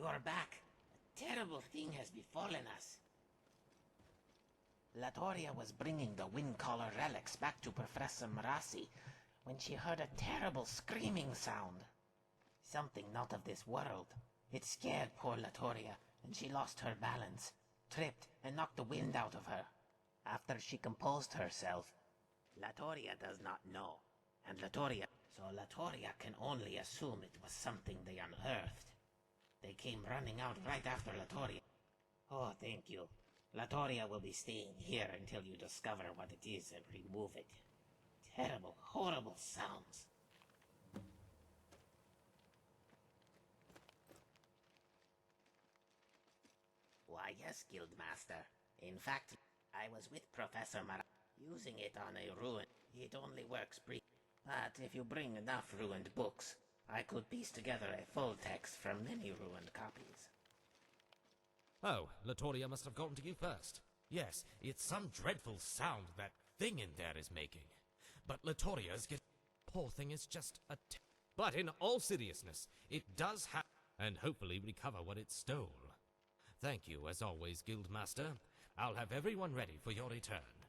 You are back. A terrible thing has befallen us. Latoria was bringing the Windcaller relics back to Professor Marassi when she heard a terrible screaming sound. Something not of this world. It scared poor Latoria, and she lost her balance, tripped, and knocked the wind out of her. After she composed herself, Latoria does not know, so Latoria can only assume it was something they unearthed. They came running out right after Latoria. Oh, thank you. Latoria will be staying here until you discover what it is and remove it. Terrible, horrible sounds. Why, yes, Guildmaster. In fact, I was with Professor Mara using it on a ruin. It only works brief. But if you bring enough ruined books, I could piece together a full text from many ruined copies. Oh, Latoria must have gotten to you first. Yes, it's some dreadful sound that thing in there is making. But Latoria's poor thing is just But in all seriousness, it does have and hopefully recover what it stole. Thank you, as always, Guildmaster. I'll have everyone ready for your return.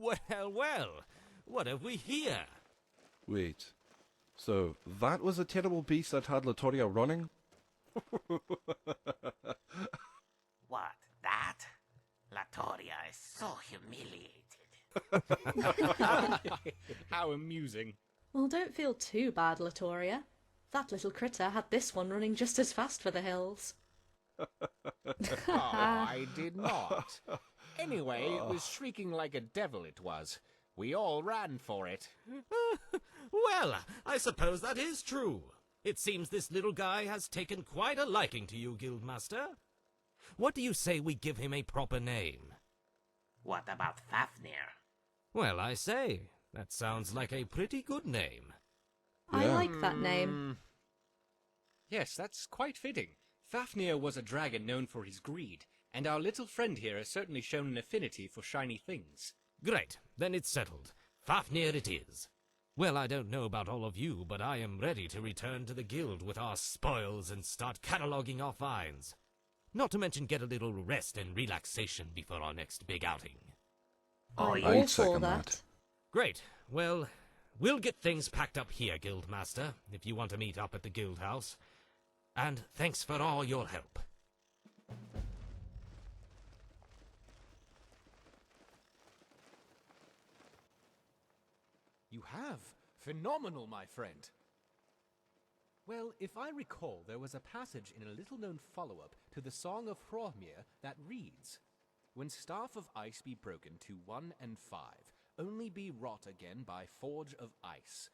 Well, well, what have we here? Wait. So, that was a terrible beast that had Latoria running? What, that? Latoria is so humiliated. How amusing. Well, don't feel too bad, Latoria. That little critter had this one running just as fast for the hills. Oh, I did not. Anyway, it was shrieking like a devil, it was. We all ran for it. Well, I suppose that is true. It seems this little guy has taken quite a liking to you, Guildmaster. What do you say we give him a proper name? What about Fafnir? Well, I say, that sounds like a pretty good name. I Yeah. like that name. Yes, that's quite fitting. Fafnir was a dragon known for his greed, and our little friend here has certainly shown an affinity for shiny things. Great, then it's settled. Fafnir it is. Well, I don't know about all of you, but I am ready to return to the guild with our spoils and start cataloguing our finds. Not to mention get a little rest and relaxation before our next big outing. Oh, I'm yeah. all I'd for second that. that. Great, well, we'll get things packed up here, Guildmaster, if you want to meet up at the guild house. And thanks for all your help. You have? Phenomenal, my friend. Well, if I recall, there was a passage in a little-known follow-up to the Song of Hrormir that reads, "When staff of ice be broken to 1 and 5, only be wrought again by forge of ice.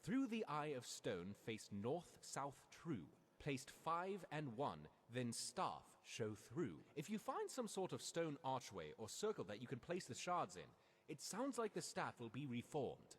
Through the eye of stone face north-south true, placed 5 and 1, then staff show through." If you find some sort of stone archway or circle that you can place the shards in, it sounds like the staff will be reformed.